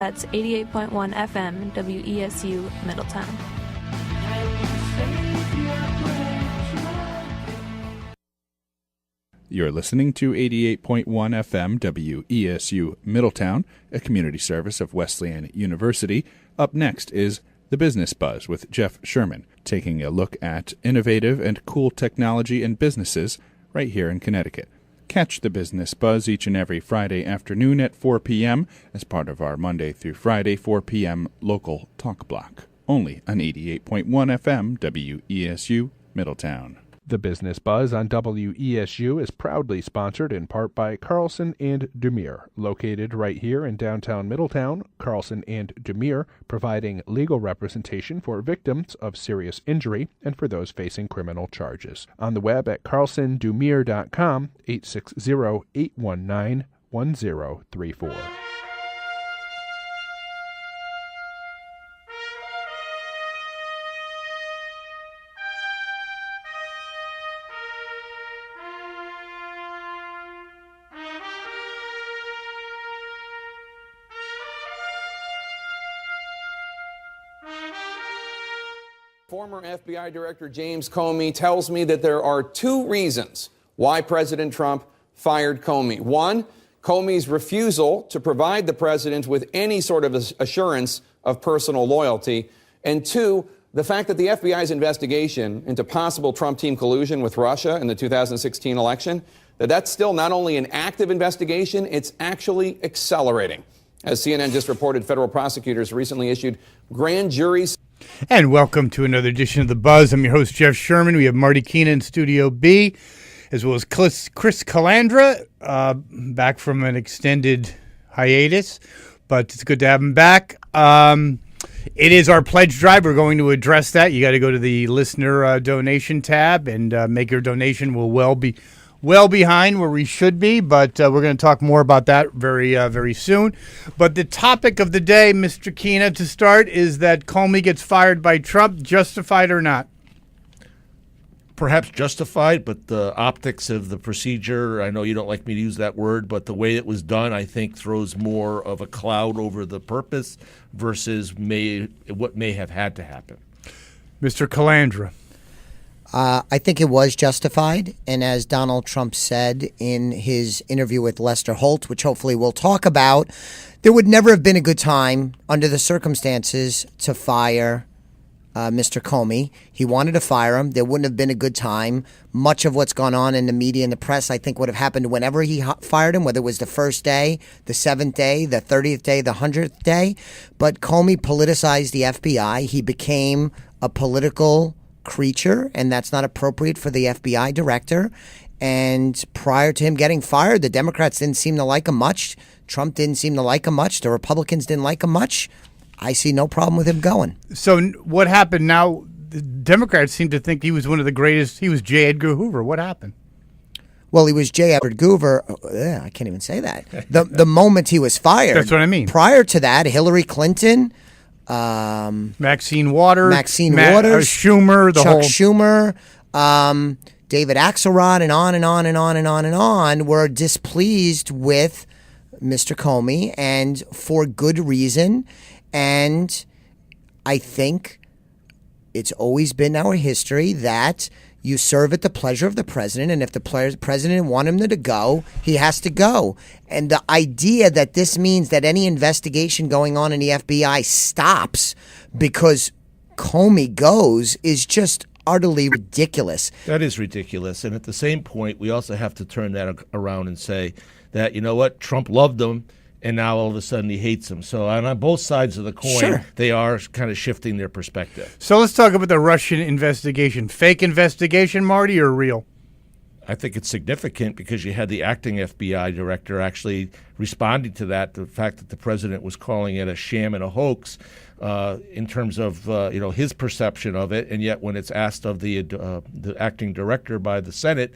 That's 88.1 FM WESU Middletown. You're listening to 88.1 FM WESU Middletown, a community service of Wesleyan University. Up next is The Business Buzz with Jeff Sherman, taking a look at innovative and cool technology and businesses right here in Connecticut. Catch The Business Buzz each and every Friday afternoon at 4 p.m. as part of our Monday through Friday 4 p.m. local talk block, only on 88.1 FM WESU Middletown. The Business Buzz on WESU is proudly sponsored in part by Carlson & Demir, located right here in downtown Middletown. Carlson & Demir, providing legal representation for victims of serious injury and for those facing criminal charges. On the web at carlsondemir.com, 860-819-1034. Former FBI Director James Comey tells me that there are two reasons why President Trump fired Comey. One, Comey's refusal to provide the president with any sort of assurance of personal loyalty. And two, the fact that the FBI's investigation into possible Trump team collusion with Russia in the 2016 election, that's still not only an active investigation, it's actually accelerating. As CNN just reported, federal prosecutors recently issued grand juries. And welcome to another edition of The Buzz. I'm your host, Jeff Sherman. We have Marty Keena in Studio B, as well as Chris Calandra, back from an extended hiatus, but it's good to have him back. It is our pledge drive. We're going to address that. You got to go to the listener donation tab and make your donation. We'll well behind where we should be, but we're going to talk more about that very soon. But the topic of the day, Mr. Keena, to start, is that Comey gets fired by Trump, justified or not? Perhaps justified, but the optics of the procedure, I know you don't like me to use that word, but the way it was done, I think, throws more of a cloud over the purpose versus what may have had to happen. Mr. Calandra. I think it was justified, and as Donald Trump said in his interview with Lester Holt, which hopefully we'll talk about, there would never have been a good time under the circumstances to fire Mr. Comey. He wanted to fire him. There wouldn't have been a good time. Much of what's gone on in the media and the press, I think, would have happened whenever he fired him, whether it was the first day, the 7th day, the 30th day, the 100th day. But Comey politicized the FBI. He became a political creature, and that's not appropriate for the FBI director. And prior to him getting fired, the Democrats didn't seem to like him much. Trump didn't seem to like him much. The Republicans didn't like him much. I see no problem with him going. So what happened now? The Democrats seem to think he was one of the greatest. He was J. Edgar Hoover. What happened? Well, he was J. Edgar Hoover. I can't even say that. The moment he was fired. That's what I mean. Prior to that, Hillary Clinton, Maxine Waters, Schumer, Chuck Schumer, David Axelrod, and on and on and on and on and on were displeased with Mr. Comey, and for good reason. And I think it's always been our history that you serve at the pleasure of the president, and if the president wants him to go, he has to go. And the idea that this means that any investigation going on in the FBI stops because Comey goes is just utterly ridiculous. That is ridiculous. And at the same point, we also have to turn that around and say that, you know what, Trump loved him, and now all of a sudden he hates him. So on both sides of the coin, Sure. They are kind of shifting their perspective. So let's talk about the Russian investigation. Fake investigation, Marty, or real? I think it's significant because you had the acting FBI director actually responding to that, the fact that the president was calling it a sham and a hoax in terms of his perception of it, and yet when it's asked of the acting director by the Senate,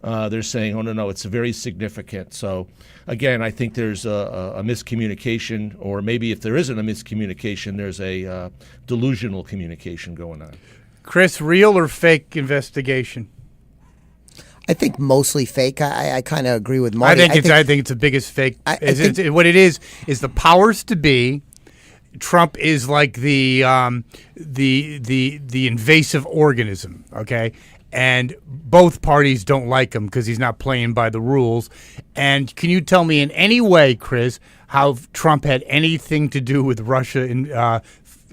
they're saying, oh, no, it's very significant. So, again, I think there's a miscommunication, or maybe if there isn't a miscommunication, there's a delusional communication going on. Chris, real or fake investigation? I think mostly fake. I kind of agree with Marty. I think it's the biggest fake. What it is the powers to be. Trump is like the invasive organism, okay? And both parties don't like him because he's not playing by the rules. And can you tell me in any way, Chris, how Trump had anything to do with Russia in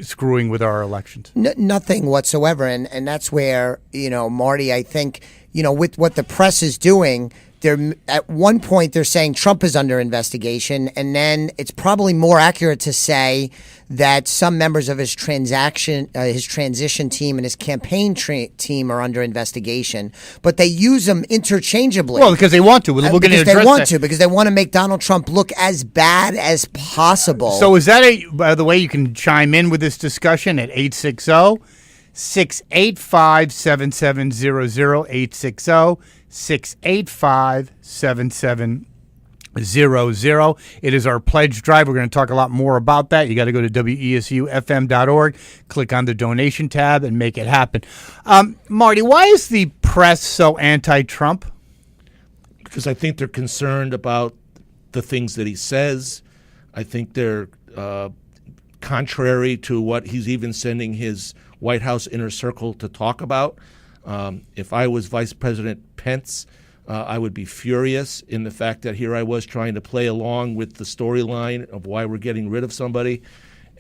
screwing with our elections? Nothing whatsoever. And that's where, Marty, I think, with what the press is doing, they're at one point they're saying Trump is under investigation, and then it's probably more accurate to say that some members of his transition team and his campaign team are under investigation. But they use them interchangeably. Well, because they want to. We're going to address that. Because they want to make Donald Trump look as bad as possible. So is that by the way, you can chime in with this discussion at 860-685-7700, 860-685-7700. It is our pledge drive. We're going to talk a lot more about that. You got to go to WESUFM.org, click on the donation tab, and make it happen. Marty, why is the press so anti-Trump? Because I think they're concerned about the things that he says. I think they're contrary to what he's even sending his White House inner circle to talk about. If I was Vice President Pence, I would be furious in the fact that here I was trying to play along with the storyline of why we're getting rid of somebody.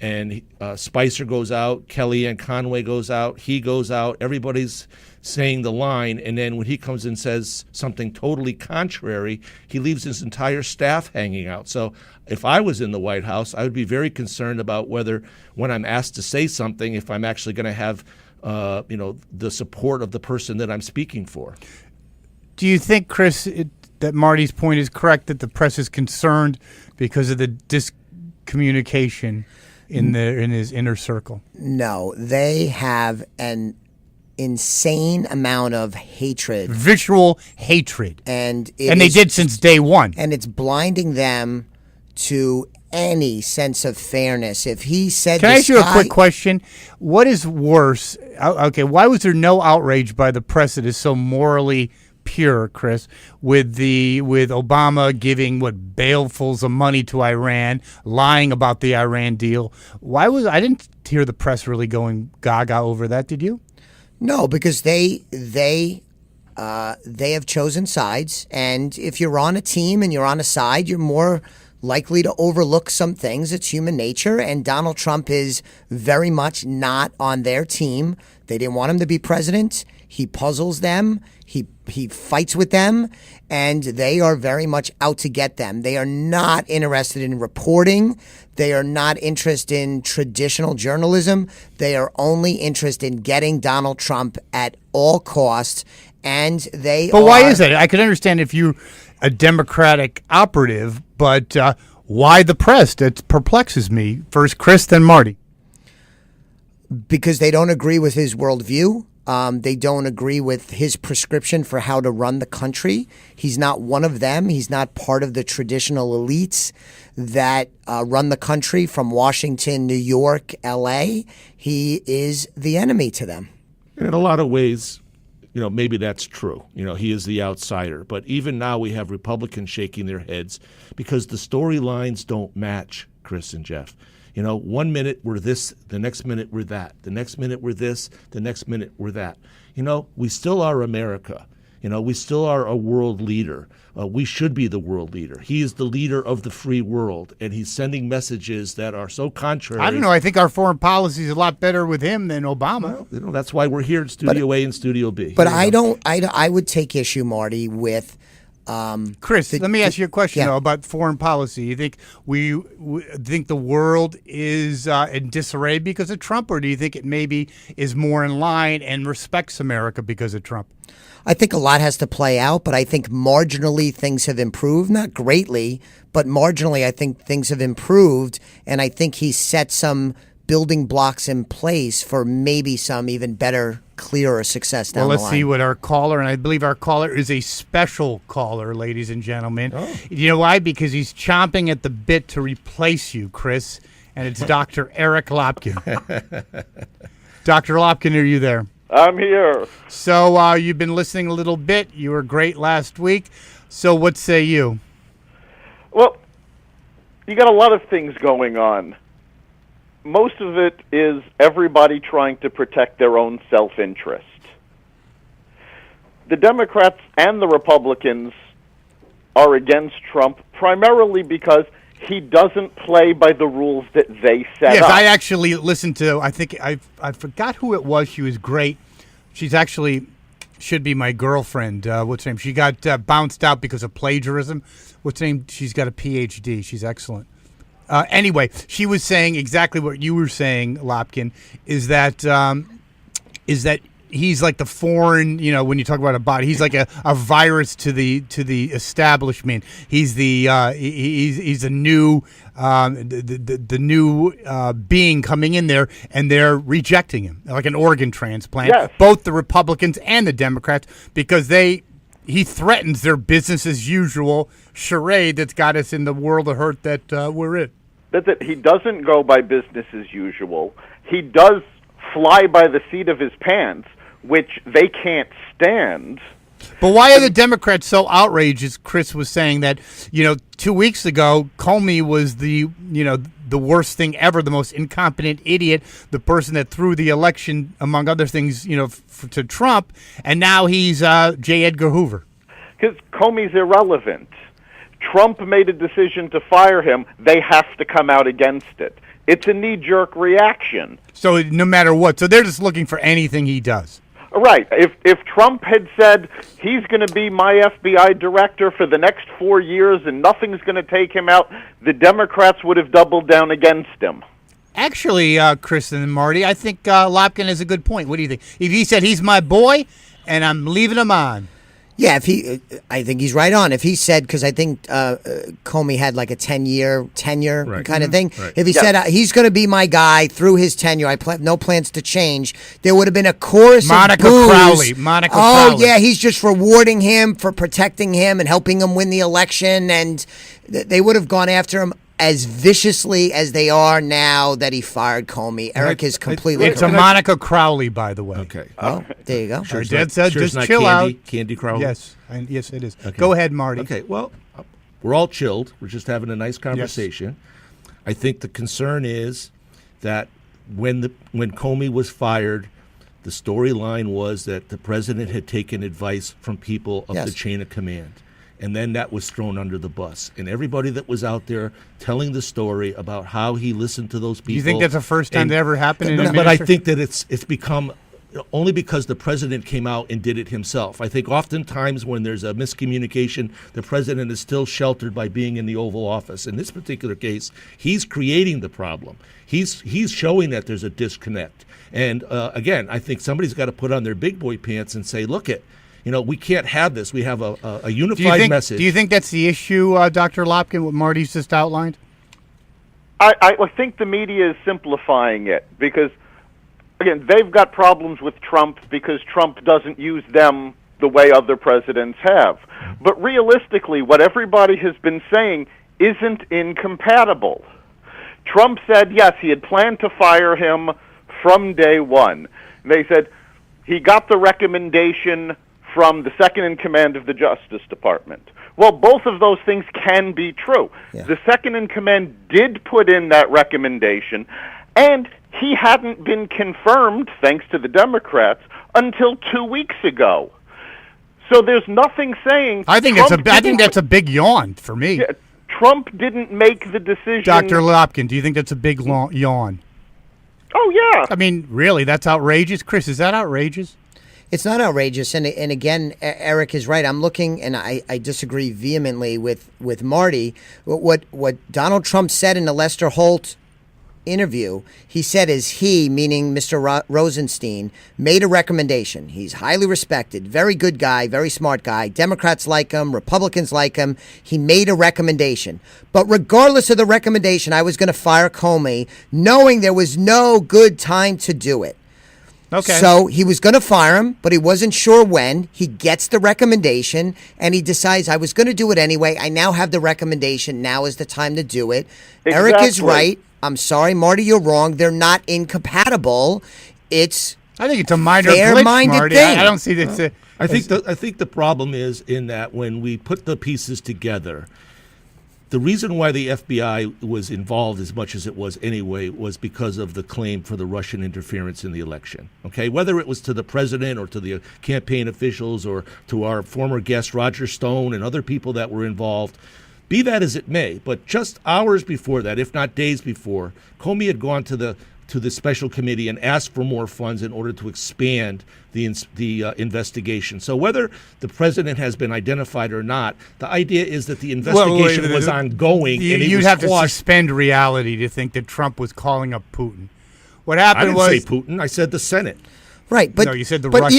And Spicer goes out, Kellyanne Conway goes out, he goes out, everybody's saying the line. And then when he comes and says something totally contrary, he leaves his entire staff hanging out. So if I was in the White House, I would be very concerned about whether when I'm asked to say something, if I'm actually going to have the support of the person that I'm speaking for. Do you think, Chris, that Marty's point is correct, that the press is concerned because of the discommunication in his inner circle? No, they have an insane amount of hatred. Visual hatred. And they did since day one. And it's blinding them to any sense of fairness. If he said, can I ask you a quick question? What is worse? Okay, why was there no outrage by the press that is so morally pure, Chris, with Obama giving balefuls of money to Iran, lying about the Iran deal? I didn't hear the press really going gaga over that. Did you? No, because they have chosen sides, and if you're on a team and you're on a side, you're more likely to overlook some things. It's human nature, and Donald Trump is very much not on their team. They didn't want him to be president. He puzzles them. He fights with them, and they are very much out to get them. They are not interested in reporting. They are not interested in traditional journalism. They are only interested in getting Donald Trump at all costs, and But why is that? I could understand if you're a Democratic operative, but why the press? That perplexes me. First Chris, then Marty. Because they don't agree with his worldview. They don't agree with his prescription for how to run the country. He's not one of them. He's not part of the traditional elites that run the country from Washington, New York, L.A. He is the enemy to them. In a lot of ways, maybe that's true. He is the outsider. But even now we have Republicans shaking their heads because the storylines don't match, Chris and Jeff. 1 minute we're this, the next minute we're that. The next minute we're this, the next minute we're that. We still are America. We still are a world leader. We should be the world leader. He is the leader of the free world, and he's sending messages that are so contrary. I don't know. I think our foreign policy is a lot better with him than Obama. Well, that's why we're here in Studio A and Studio B. But I would take issue, Marty, with Chris, let me ask you a question though about foreign policy. You think we think the world is in disarray because of Trump, or do you think it maybe is more in line and respects America because of Trump? I think a lot has to play out, but I think marginally things have improved, not greatly, but marginally I think things have improved, and I think he set some building blocks in place for maybe some even better, clearer success down the line. Well, let's see what our caller, and I believe our caller is a special caller, ladies and gentlemen. Oh. You know why? Because he's chomping at the bit to replace you, Chris, and it's Dr. Eric Lopkin. Dr. Lopkin, are you there? I'm here. So you've been listening a little bit. You were great last week. So what say you? Well, you got a lot of things going on. Most of it is everybody trying to protect their own self-interest. The Democrats and the Republicans are against Trump primarily because he doesn't play by the rules that they set Yes, up. I actually listened to, I think, I forgot who it was. She was great. She's actually, should be my girlfriend. What's her name? She got bounced out because of plagiarism. What's her name? She's got a PhD. She's excellent. Anyway, she was saying exactly what you were saying, Lopkin, is that he's like the foreign, when you talk about a body, he's like a virus to the establishment. He's he's a new the new being coming in there, and they're rejecting him like an organ transplant. Yes. Both the Republicans and the Democrats, because he threatens their business as usual charade that's got us in the world of hurt that we're in. That's it. He doesn't go by business as usual. He does fly by the seat of his pants, which they can't stand. But why are the Democrats so outraged, as Chris was saying, that, 2 weeks ago, Comey was the worst thing ever, the most incompetent idiot, the person that threw the election, among other things, to Trump, and now he's J. Edgar Hoover. Because Comey's irrelevant. Trump made a decision to fire him. They have to come out against it. It's a knee-jerk reaction. So no matter what. So they're just looking for anything he does. Right. If Trump had said he's going to be my FBI director for the next 4 years and nothing's going to take him out, the Democrats would have doubled down against him. Actually, Chris and Marty, I think Lopkin has a good point. What do you think? If he said he's my boy and I'm leaving him on. Yeah, I think he's right on. If he said, because I think Comey had like a 10-year tenure kind of thing. Right. If he said he's going to be my guy through his tenure, I have no plans to change, there would have been a chorus of boos. Monica Crowley. Oh, yeah, he's just rewarding him for protecting him and helping him win the election, and they would have gone after him as viciously as they are now that he fired Comey. Eric is completely It's a Monica Crowley, by the way. Okay. Oh, there you go. Sure, Dad said just chill Candy Crowley? Yes, yes, it is. Okay. Go ahead, Marty. Okay, well, we're all chilled. We're just having a nice conversation. Yes. I think the concern is that when Comey was fired, the storyline was that the president had taken advice from people of the chain of command. And then that was thrown under the bus. And everybody that was out there telling the story about how he listened to those people. You think that's the first time that ever happened? But I think that it's become only because the president came out and did it himself. I think oftentimes when there's a miscommunication, the president is still sheltered by being in the Oval Office. In this particular case, he's creating the problem. He's showing that there's a disconnect. And again, I think somebody's got to put on their big boy pants and say, look it. We can't have this. We have a unified message. Do you think that's the issue, Dr. Lopkin, what Marty's just outlined? I think the media is simplifying it because, again, they've got problems with Trump because Trump doesn't use them the way other presidents have. But realistically, what everybody has been saying isn't incompatible. Trump said, yes, he had planned to fire him from day one. They said he got the recommendation from the second in command of the Justice Department. Well, both of those things can be true. Yeah. The second in command did put in that recommendation, and he hadn't been confirmed, thanks to the Democrats, until 2 weeks ago. So there's nothing saying. I think that's a big yawn for me. Yeah, Trump didn't make the decision. Dr. Lopkin, do you think that's a big yawn? Oh yeah. I mean, really, that's outrageous, Chris. Is that outrageous? It's not outrageous, and again, Eric is right. I'm looking, and I disagree vehemently with Marty. What Donald Trump said in the Lester Holt interview, he said he, meaning Mr. Rosenstein, made a recommendation. He's highly respected, very good guy, very smart guy. Democrats like him, Republicans like him. He made a recommendation. But regardless of the recommendation, I was going to fire Comey, knowing there was no good time to do it. Okay. So he was going to fire him, but he wasn't sure when. He gets the recommendation, and he decides, I was going to do it anyway. I now have the recommendation. Now is the time to do it. Exactly. Eric is right. I'm sorry, Marty, you're wrong. They're not incompatible. It's I think it's a minor glitch, fair-minded Marty. thing. I don't see this. I think the problem is in that when we put the pieces together, the reason why the FBI was involved as much as it was anyway was because of the claim for the Russian interference in the election. Okay, whether it was to the president or to the campaign officials or to our former guest Roger Stone and other people that were involved, be that as it may, but just hours before that, if not days before, Comey had gone to the special committee and asked for more funds in order to expand the investigation. So whether the president has been identified or not, the idea is that the investigation was ongoing. You'd have to suspend reality to think that Trump was calling up Putin. What happened I didn't say Putin. I said the Senate. Right, but no, you said the but Russians.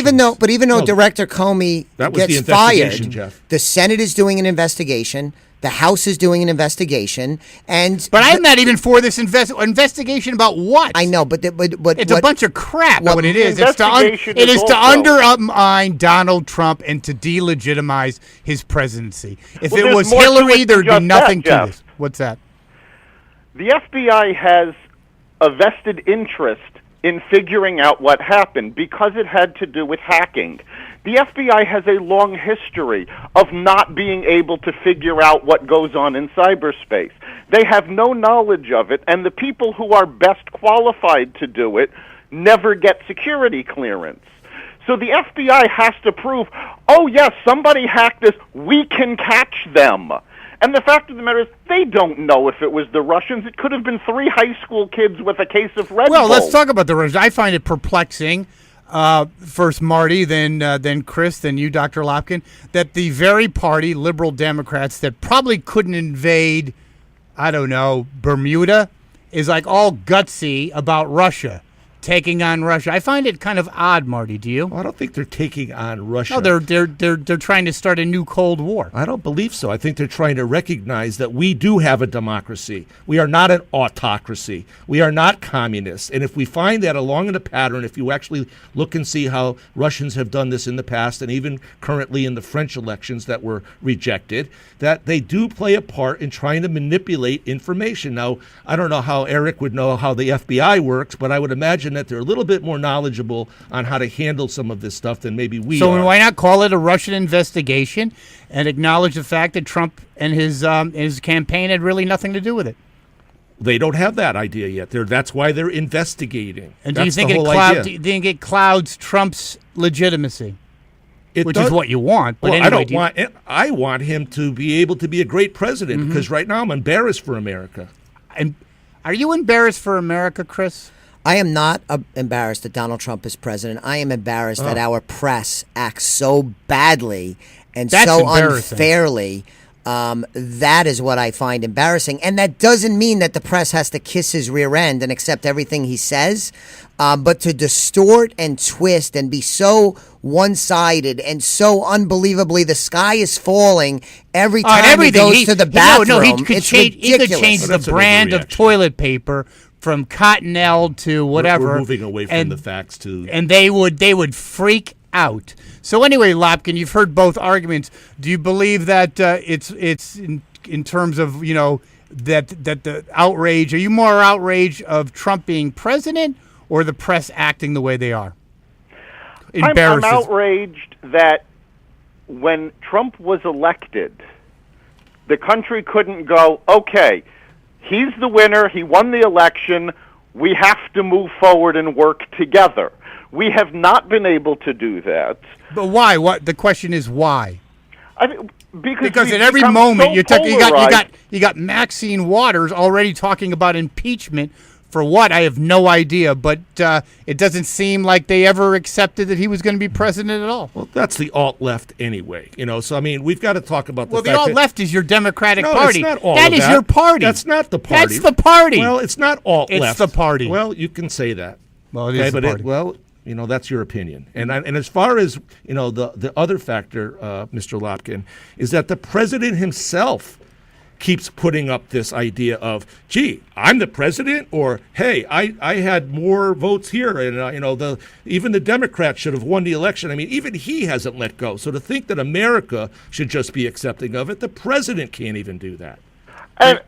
even though Director Comey gets fired, Jeff. the Senate is doing an investigation. The House is doing an investigation, but I'm not even for this investigation about what. I know, but it's a bunch of crap. What it is, it is also to undermine Donald Trump and to delegitimize his presidency. If Well, it there's was more to Hillary, it there'd than be just nothing that, to Jeff. this. What's that? The FBI has a vested interest in figuring out what happened because it had to do with hacking. The FBI has a long history of not being able to figure out what goes on in cyberspace. They have no knowledge of it, and the people who are best qualified to do it never get security clearance. So the FBI has to prove, oh yes, somebody hacked this, we can catch them. And the fact of the matter is, they don't know if it was the Russians. It could have been 3 high school kids with a case of Red Bull. Well, let's talk about the Russians. I find it perplexing. First Marty, then Chris, then you, Dr. Lopkin, that the very party, liberal Democrats, that probably couldn't invade, I don't know, Bermuda, is like all gutsy about Russia, taking on Russia. I find it kind of odd, Marty. Do you? Well, I don't think they're taking on Russia. No, they're trying to start a new Cold War. I don't believe so. I think they're trying to recognize that we do have a democracy. We are not an autocracy. We are not communists. And if we find that along in a pattern, if you actually look and see how Russians have done this in the past and even currently in the French elections that were rejected, that they do play a part in trying to manipulate information. Now, I don't know how Eric would know how the FBI works, but I would imagine that they're a little bit more knowledgeable on how to handle some of this stuff than maybe we are. So why not call it a Russian investigation and acknowledge the fact that Trump and his campaign had really nothing to do with it? They don't have that idea yet. That's why they're investigating. And do you think it clouds Trump's legitimacy? Which is what you want. But anyway, I want him to be able to be a great president because right now I'm embarrassed for America. And are you embarrassed for America, Chris? I am not embarrassed that Donald Trump is president. I am embarrassed that our press acts so badly and so unfairly. That is what I find embarrassing. And that doesn't mean that the press has to kiss his rear end and accept everything he says. But to distort and twist and be so one-sided and so unbelievably the sky is falling every time he goes to the bathroom, it's ridiculous. He could change the brand of toilet paper from Cottonelle to whatever. We're moving away from the facts to... And they would freak out. So anyway, Lopkin, you've heard both arguments. Do you believe that it's in terms of, that the outrage, are you more outraged of Trump being president or the press acting the way they are? I'm outraged that when Trump was elected, the country couldn't go, okay, he's the winner, he won the election, we have to move forward and work together. We have not been able to do that. But why? What the question is why? Because at every moment you got Maxine Waters already talking about impeachment for what? I have no idea, but it doesn't seem like they ever accepted that he was going to be president at all. Well, that's the alt-left anyway, So, I mean, we've got to talk about the fact the alt-left is your Democratic no, Party. It's not all that of is your party. That's not the party. That's the party. Well, it's not alt-left. It's the party. Well, you can say that. Well, it is the party. That's your opinion. And as far as, the other factor, Mr. Lopkin, is that the president himself keeps putting up this idea of, gee, I'm the president, or hey, I had more votes here, and even the Democrats should have won the election. I mean, even he hasn't let go. So to think that America should just be accepting of it, the president can't even do that. And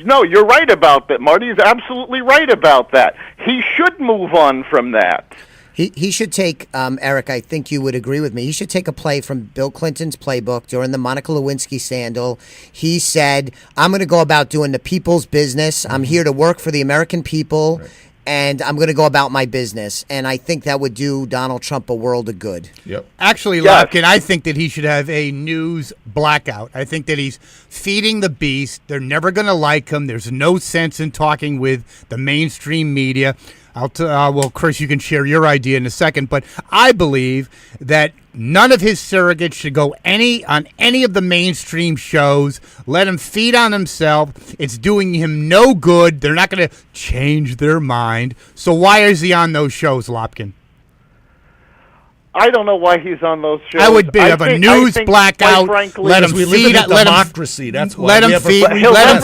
no, you're right about that. Marty is absolutely right about that. He should move on from that. He should take, Eric, I think you would agree with me, he should take a play from Bill Clinton's playbook during the Monica Lewinsky scandal. He said, I'm going to go about doing the people's business. I'm here to work for the American people. Right. And I'm going to go about my business. And I think that would do Donald Trump a world of good. Yep. Actually, Lopkin, I think that he should have a news blackout. I think that he's feeding the beast. They're never going to like him. There's no sense in talking with the mainstream media. Well, Chris, you can share your idea in a second, but I believe that none of his surrogates should go on any of the mainstream shows. Let him feed on himself. It's doing him no good. They're not going to change their mind. So why is he on those shows, Lopkin? I don't know why he's on those shows. I would have a news blackout. Frankly, let him feed on democracy. That's why. Let him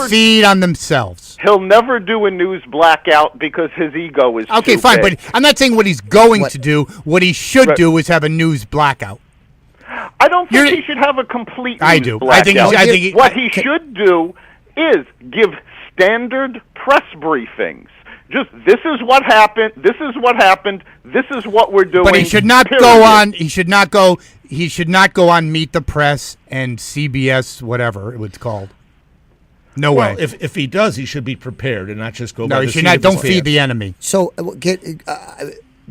feed on themselves. He'll never do a news blackout because his ego is okay. Too Fine, big. but I'm not saying what he's going to do. What he should do is have a news blackout. I don't think he should have a complete news I do. blackout. I think what he should do is give standard press briefings. Just this is what happened. This is what happened. This is what we're doing. But he should not go on. He should not go on Meet the Press and CBS, whatever it was called. No way. If he does, he should be prepared and not just go. No, by he the should seat not. of Don't his feed pants. the enemy. So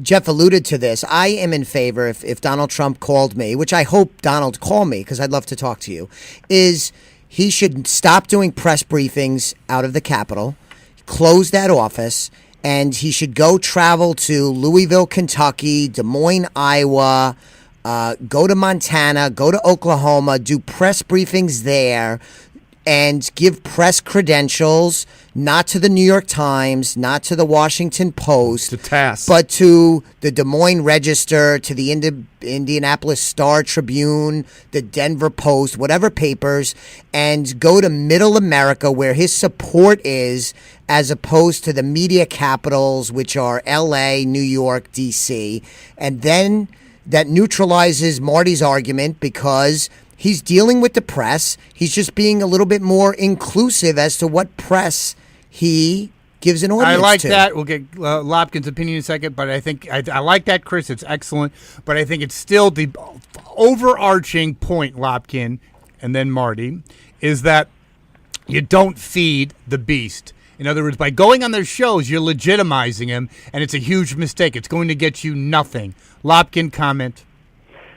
Jeff alluded to this. I am in favor, if Donald Trump called me, which I hope Donald call me because I'd love to talk to you, is he should stop doing press briefings out of the Capitol, close that office, and he should go travel to Louisville, Kentucky, Des Moines, Iowa, go to Montana, go to Oklahoma, do press briefings there, and give press credentials, not to the New York Times, not to the Washington Post, to TASS, but to the Des Moines Register, to the Indianapolis Star Tribune, the Denver Post, whatever papers, and go to Middle America where his support is, as opposed to the media capitals, which are L.A., New York, D.C., and then that neutralizes Marty's argument because he's dealing with the press. He's just being a little bit more inclusive as to what press he gives an audience to. I like that. We'll get Lopkin's opinion in a second, but I think I like that, Chris. It's excellent. But I think it's still the overarching point, Lopkin, and then Marty, is that you don't feed the beast. In other words, by going on their shows, you're legitimizing him, and it's a huge mistake. It's going to get you nothing. Lopkin, comment.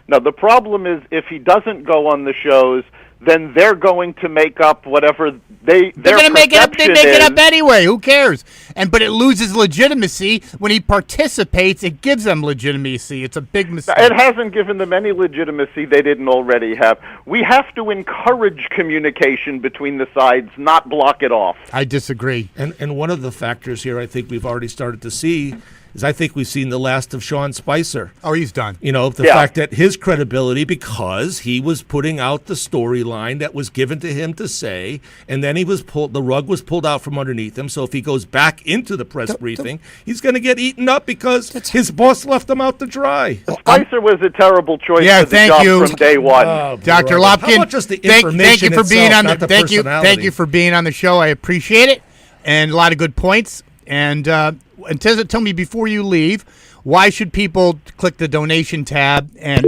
No, the problem is if he doesn't go on the shows, then they're going to make up whatever they're going to make it up. They make it up anyway. Who cares? But it loses legitimacy when he participates. It gives them legitimacy. It's a big mistake. It hasn't given them any legitimacy they didn't already have. We have to encourage communication between the sides, not block it off. I disagree. And one of the factors here I think we've already started to see is I think we've seen the last of Sean Spicer. Oh, he's done. You know, the fact that his credibility, because he was putting out the storyline that was given to him to say, and then the rug was pulled out from underneath him. So if he goes back into the press briefing, he's going to get eaten up because his boss left him out to dry. Spicer was a terrible choice for the job from day one. Dr. Lopkin, How about just the information thank you for itself, being on not the thank personality? you for being on the show. I appreciate it, and a lot of good points. And tell me before you leave, why should people click the donation tab? And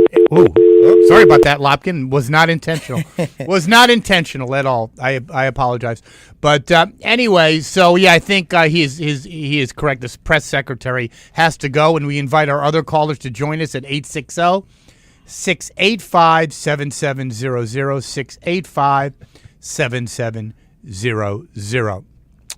sorry about that, Lopkin. Was not intentional. Was not intentional at all. I apologize. But anyway, so yeah, I think he is correct. This press secretary has to go, and we invite our other callers to join us at 860-685-7700, 685-7700.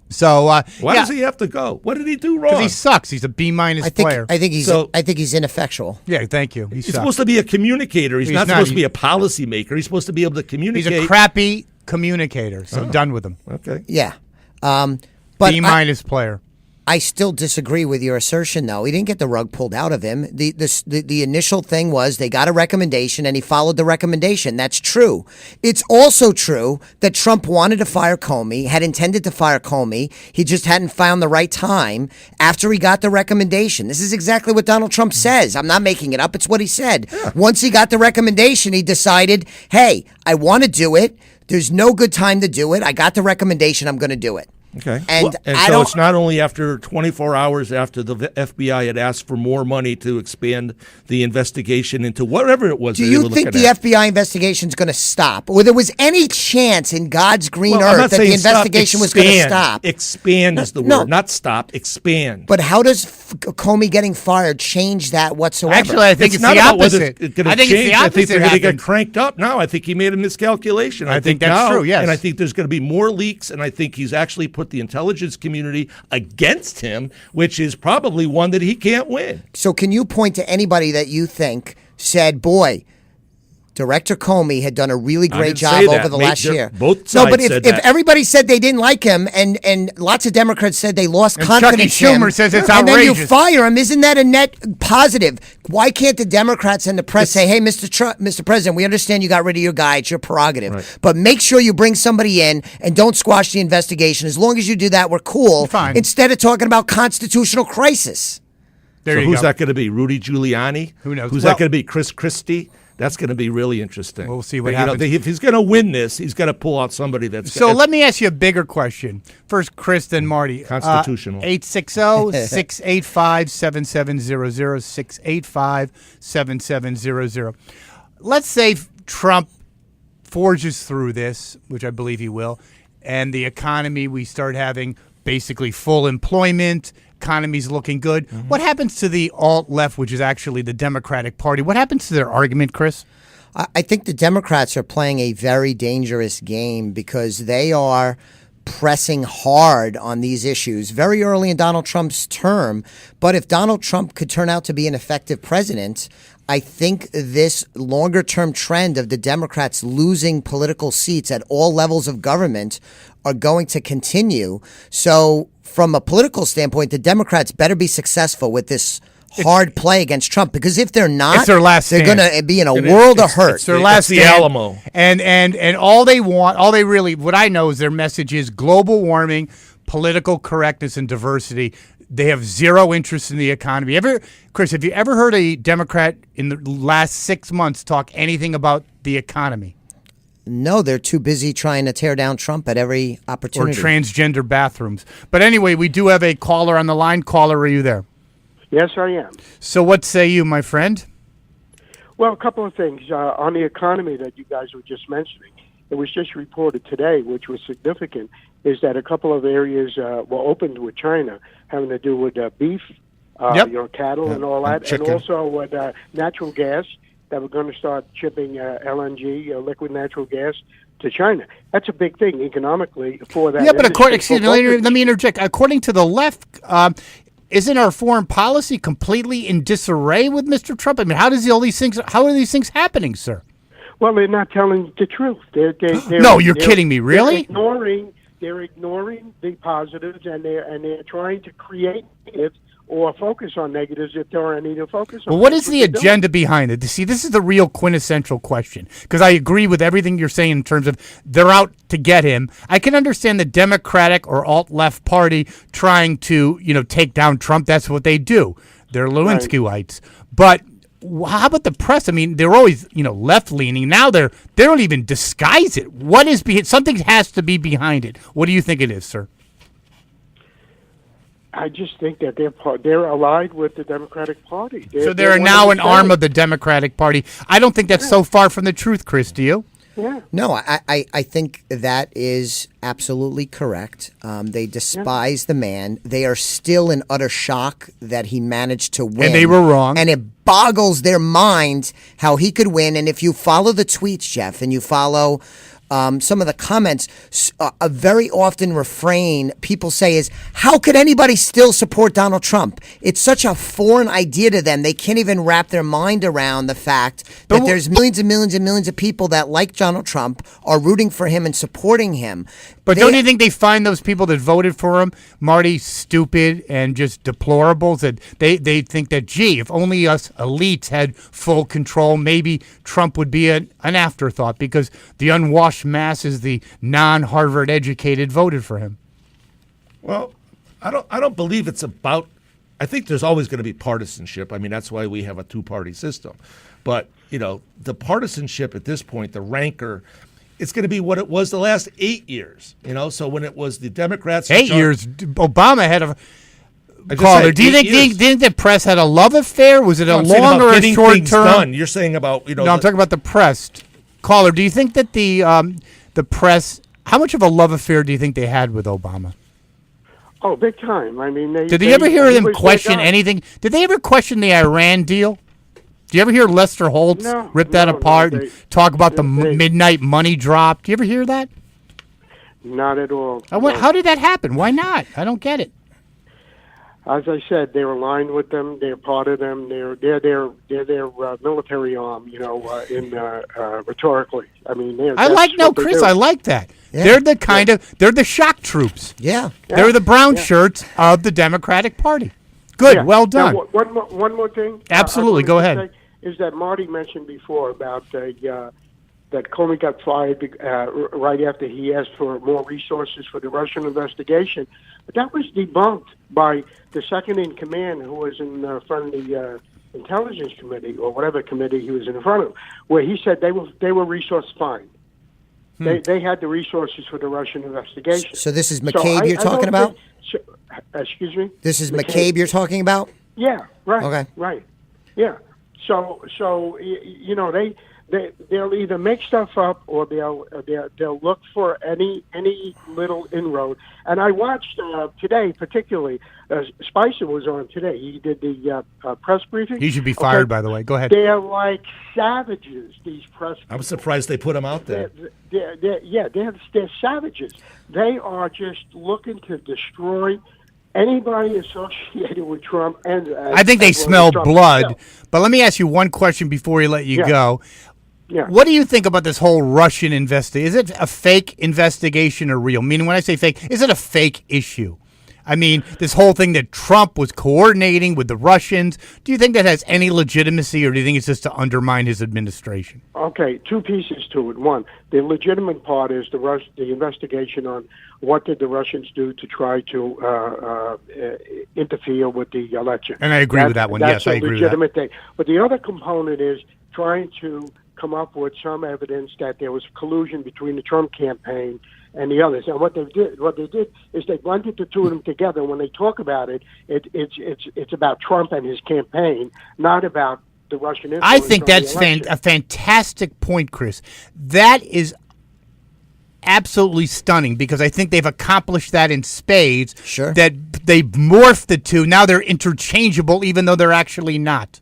So why does he have to go? What did he do wrong? Because he sucks. He's a B- player. I think he's ineffectual. Yeah, thank you. He's supposed to be a communicator. He's not supposed to be a policymaker. He's supposed to be able to communicate. He's a crappy communicator. So done with him. Okay. Yeah. But B- player. I still disagree with your assertion, though. He didn't get the rug pulled out of him. The initial thing was they got a recommendation, and he followed the recommendation. That's true. It's also true that Trump wanted to fire Comey, had intended to fire Comey. He just hadn't found the right time after he got the recommendation. This is exactly what Donald Trump says. I'm not making it up. It's what he said. Yeah. Once he got the recommendation, he decided, hey, I want to do it. There's no good time to do it. I got the recommendation. I'm going to do it. Okay. And so it's not only after 24 hours after the FBI had asked for more money to expand the investigation into whatever it was. Do you think the FBI investigation is going to stop? Or there was any chance in God's green earth that the investigation was going to stop? Expand is the word, not stop, expand. But how does Comey getting fired change that whatsoever? Actually, I think it's not the about whether opposite. it's going I to think it's change. the I think they're going to opposite get cranked up. No, I think he made a miscalculation. I think that's true, yes. And I think there's going to be more leaks, and I think he's actually put the intelligence community against him, which is probably one that he can't win. So can you point to anybody that you think said, boy, Director Comey had done a really great job over the last year? Both sides but said if everybody said they didn't like him and lots of Democrats said they lost confidence Chucky in him, Schumer says it's and outrageous. then you fire him, isn't that a net positive? Why can't the Democrats and the press say, hey, Mr. President, we understand you got rid of your guy. It's your prerogative. Right. But make sure you bring somebody in and don't squash the investigation. As long as you do that, we're cool. Fine. Instead of talking about constitutional crisis. There So you who's go. that going to be? Rudy Giuliani? Who knows? Who's Well- that going to be? Chris Christie? That's going to be really interesting. We'll see what But, happens. if he's going to win this, he's got to pull out somebody that's So let me ask you a bigger question. First, Chris, then Marty. Constitutional. 860-685-7700, 685-7700. Let's say Trump forges through this, which I believe he will, and the economy, we start having basically full employment, economy's looking good. Mm-hmm. What happens to the alt-left, which is actually the Democratic Party? What happens to their argument, Chris? I think the Democrats are playing a very dangerous game because they are pressing hard on these issues very early in Donald Trump's term. But if Donald Trump could turn out to be an effective president, I think this longer-term trend of the Democrats losing political seats at all levels of government are going to continue. So from a political standpoint, the Democrats better be successful with this hard play against Trump, because if they're not, It's their last they're stand. going to be in a world of hurt. It's their last the stand. Alamo. And all they want, what I know is their message is global warming, political correctness, and diversity. They have zero interest in the economy. Chris, have you ever heard a Democrat in the last 6 months talk anything about the economy? No, they're too busy trying to tear down Trump at every Or opportunity. transgender bathrooms. But anyway, we do have a caller on the line. Caller, are you there? Yes, I am. So what say you, my friend? Well, a couple of things. On the economy that you guys were just mentioning, it was just reported today, which was significant, is that a couple of areas were opened with China having to do with beef, cattle and all that, chicken. and also with natural gas, that we're going to start shipping LNG, liquid natural gas, to China. That's a big thing economically for that. Yeah, but industry. let me interject. According to the left, isn't our foreign policy completely in disarray with Mr. Trump? I mean, how are these things happening, sir? Well, they're not telling the truth. They're No, you're kidding me. Really? They're ignoring the positives, and they're trying to create negatives or focus on negatives if there are any to focus on. Well, what is the agenda behind it? See, this is the real quintessential question, because I agree with everything you're saying in terms of they're out to get him. I can understand the Democratic or alt-left party trying to, take down Trump. That's what they do. They're Lewinsky-ites. But how about the press? I mean, they're always, left-leaning. Now they don't even disguise it. What is something has to be behind it. What do you think it is, sir? I just think that they're allied with the Democratic Party. So they're now an arm of the Democratic Party. I don't think that's so far from the truth, Chris. Do you? Yeah. No, I think that is absolutely correct. They despise the man. They are still in utter shock that he managed to win. And they were wrong. And it boggles their mind how he could win. And if you follow the tweets, Jeff, and you follow some of the comments, a very often refrain people say is, how could anybody still support Donald Trump? It's such a foreign idea to them. They can't even wrap their mind around the fact that there's millions and millions and millions of people that, like Donald Trump, are rooting for him and supporting him. But don't you think they find those people that voted for him, Marty, stupid and just deplorables? That they think that, gee, if only us elites had full control, maybe Trump would be an afterthought, because the unwashed masses, the non-Harvard educated, voted for him. Well, I don't believe it's about. I think there's always going to be partisanship. I mean, that's why we have a two-party system. But the partisanship at this point, the rancor, it's going to be what it was the last 8 years. So when it was the Democrats, 8 years, Obama had a I just caller. said Do you 8 years. think the press had a love affair? Was it a I'm saying long about or a getting short things term? done. You're saying about No, I'm talking about the press. Caller, do you think that the press? How much of a love affair do you think they had with Obama? Oh, big time. I mean, Did you ever hear them question anything? Did they ever question the Iran deal? Do you ever hear Lester Holt rip that apart and talk about the midnight money drop? Do you ever hear that? Not at all. How did that happen? Why not? I don't get it. As I said, they're aligned with them. They're part of them. They're their military arm. Rhetorically. I mean, Chris. I like that. Yeah. They're the they're the shock troops. Yeah. They're the brown shirts of the Democratic Party. Good. Yeah. Well done. Now, one more thing. Absolutely. Go ahead. Is that Marty mentioned before about that Comey got fired right after he asked for more resources for the Russian investigation. But that was debunked by the second in command, who was in front of the Intelligence Committee, or whatever committee he was in front of, where he said they were resource fine. They had the resources for the Russian investigation. So this is McCabe you're talking about? Excuse me? This is McCabe you're talking about? Yeah, right. Okay. Right. Yeah. So they'll either make stuff up or they'll look for any little inroad. And I watched today, particularly Spicer was on today. He did the press briefing. He should be fired, by the way. Go ahead. They're like savages. These press people. I'm surprised they put him out there. They're savages. They are just looking to destroy anybody associated with Trump. And I think they smell blood. Himself. But let me ask you one question before we let you go. Yeah. What do you think about this whole Russian investigation? Is it a fake investigation or real? Meaning, when I say fake, is it a fake issue? I mean, this whole thing that Trump was coordinating with the Russians, do you think that has any legitimacy, or do you think it's just to undermine his administration? Okay, two pieces to it. One, the legitimate part is the investigation on what did the Russians do to try to interfere with the election. And I agree with that one. Yes, I agree with that. That's a legitimate thing. But the other component is trying to come up with some evidence that there was collusion between the Trump campaign and the others. And what they did is they blended the two of them together. When they talk about it, it's about Trump and his campaign, not about the Russian influence. I think that's a fantastic point, Chris. That is absolutely stunning, because I think they've accomplished that in spades. Sure. That they morphed the two. Now they're interchangeable, even though they're actually not.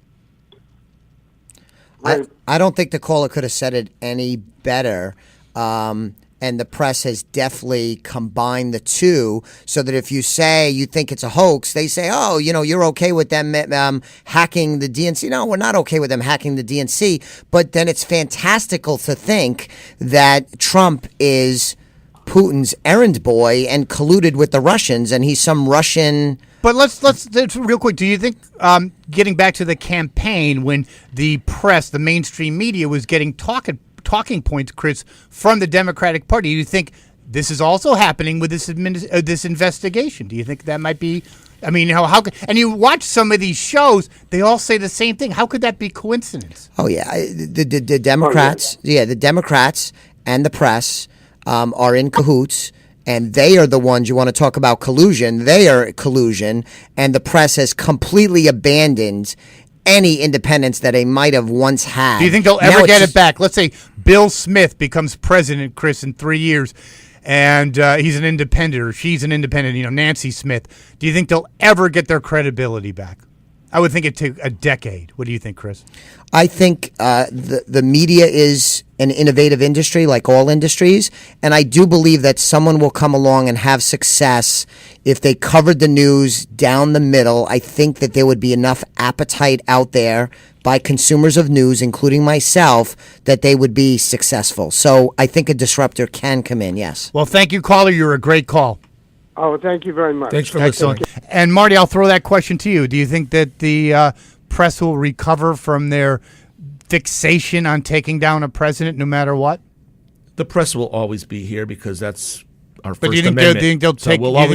I don't think the caller could have said it any better. And the press has definitely combined the two, so that if you say you think it's a hoax, they say, oh, you're okay with them hacking the DNC. No, we're not okay with them hacking the DNC. But then it's fantastical to think that Trump is Putin's errand boy and colluded with the Russians, and he's some Russian... But let's real quick. Do you think, getting back to the campaign, when the press, the mainstream media, was getting talking points, Chris, from the Democratic Party, do you think this is also happening with this investigation? Do you think that might be? I mean, how could, and you watch some of these shows, they all say the same thing. How could that be coincidence? Oh yeah, the Democrats, the Democrats and the press are in cahoots. And they are the ones, you want to talk about collusion, they are collusion, and the press has completely abandoned any independence that they might have once had. Do you think they'll ever get it back? Let's say Bill Smith becomes president, Chris, in 3 years, and he's an independent, or she's an independent, Nancy Smith. Do you think they'll ever get their credibility back? I would think it'd take a decade. What do you think, Chris? I think the media is an innovative industry, like all industries, and I do believe that someone will come along and have success if they covered the news down the middle. I think that there would be enough appetite out there by consumers of news, including myself, that they would be successful. So I think a disruptor can come in, yes. Well, thank you, caller. You're a great call. Oh, thank you very much. Thanks for listening. And Marty, I'll throw that question to you. Do you think that the press will recover from their fixation on taking down a president no matter what? The press will always be here because that's our First But do you think Amendment.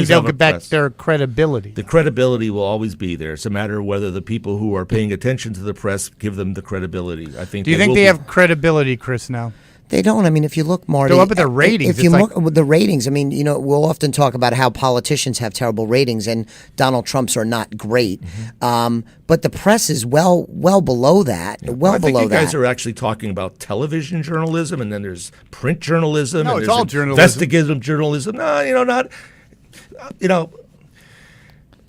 they'll get back their credibility? The credibility will always be there. It's a matter of whether the people who are paying attention to the press give them the credibility. I think. Do you think they have credibility, Chris, now? They don't. I mean, if you look, Marty, Go up at the ratings. If you look with the ratings, I mean, we'll often talk about how politicians have terrible ratings, and Donald Trump's are not great. But the press is well below that. Yeah. Well I below think you guys that. are actually talking about television journalism, and then there's print journalism. No, and it's there's all journalism. Investigative journalism. No, not.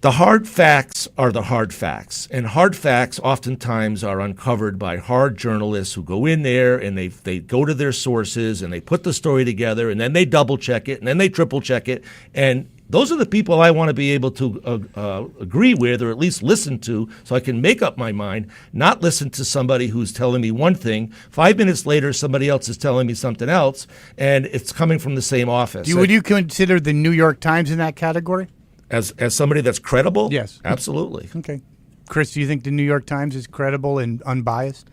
The hard facts are the hard facts, and hard facts oftentimes are uncovered by hard journalists who go in there and they go to their sources and they put the story together, and then they double check it, and then they triple check it, and those are the people I want to be able to agree with, or at least listen to, so I can make up my mind, not listen to somebody who's telling me one thing. 5 minutes later, somebody else is telling me something else, and it's coming from the same office. Would you consider the New York Times in that category? As somebody that's credible? Yes. Absolutely. Okay. Chris, do you think the New York Times is credible and unbiased?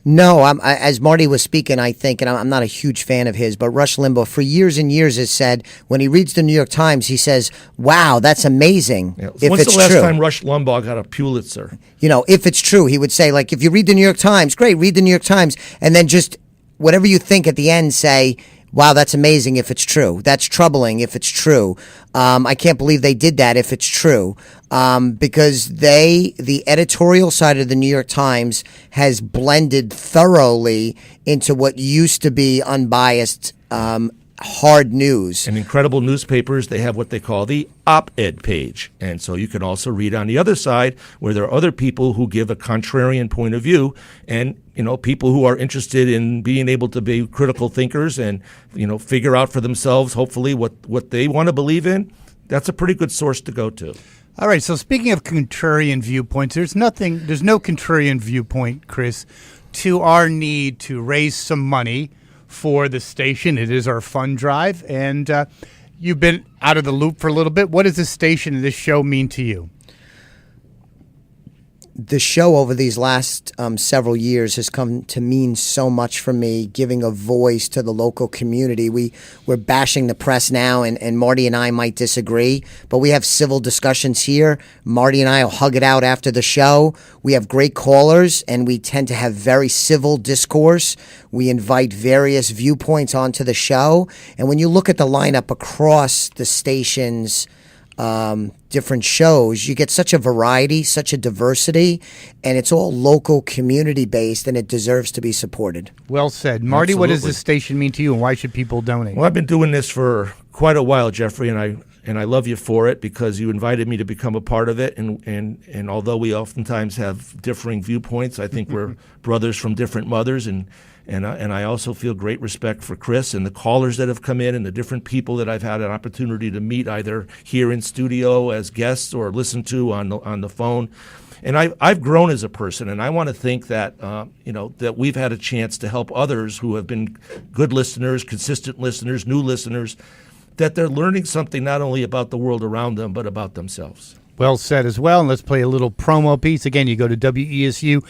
No, as Marty was speaking, I think, and I'm not a huge fan of his, but Rush Limbaugh for years and years has said, when he reads the New York Times, he says, wow, that's amazing. Yeah. If When's it's the last true. time Rush Limbaugh got a Pulitzer? If it's true, he would say, like, if you read the New York Times, great, read the New York Times, and then just whatever you think at the end, say, wow, that's amazing if it's true. That's troubling if it's true. I can't believe they did that if it's true. Because the editorial side of the New York Times has blended thoroughly into what used to be unbiased hard news. And incredible newspapers, they have what they call the op-ed page. And so you can also read on the other side where there are other people who give a contrarian point of view, and people who are interested in being able to be critical thinkers and figure out for themselves hopefully what they want to believe in. That's a pretty good source to go to. All right, so speaking of contrarian viewpoints, there's no contrarian viewpoint, Chris, to our need to raise some money for the station. It is our fund drive, and you've been out of the loop for a little bit. What does this station and this show mean to you? The show over these last several years has come to mean so much for me, giving a voice to the local community. We're bashing the press now, and Marty and I might disagree, but we have civil discussions here. Marty and I will hug it out after the show. We have great callers, and we tend to have very civil discourse. We invite various viewpoints onto the show, and when you look at the lineup across the stations, different shows, you get such a variety, such a diversity, and it's all local, community-based, and it deserves to be supported. Well said. Marty, What does Absolutely. this station mean to you, and why should people donate? Well, I've been doing this for quite a while, Jeffrey, and I love you for it because you invited me to become a part of it. And although we oftentimes have differing viewpoints, I think we're brothers from different mothers. And I also feel great respect for Chris and the callers that have come in and the different people that I've had an opportunity to meet either here in studio as guests or listen to on the phone. And I've grown as a person, and I want to think that that we've had a chance to help others who have been good listeners, consistent listeners, new listeners, that they're learning something not only about the world around them but about themselves. Well said as well. And let's play a little promo piece. Again, you go to WESUFM.org,